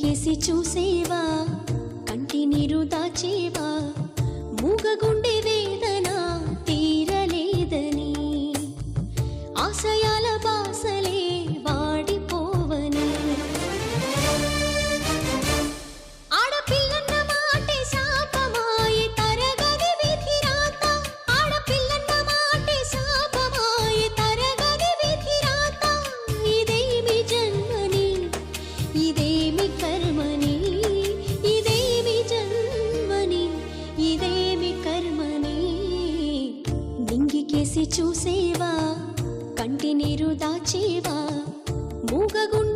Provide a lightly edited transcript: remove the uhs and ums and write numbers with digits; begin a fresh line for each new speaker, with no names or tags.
నింగికేసి చూసేవా కంటి నీరు దాచేవా మూగగుండె వేదన తీరలేదని ఆశయాల బాసలే వాడిపోవని ఆడపిల్లన్న మాటే శాపమాయే తరగని విధి రాత ఆడపిల్లన్న మాటే శాపమాయే తరగని విధి రాత ఇదేమి జన్మని ఇదేమి కర్మని ఇదేమి జన్మని ఇదేమి కర్మని నింగికేసి చూసేవా కంటి నీరు దాచేవా మూగగుండె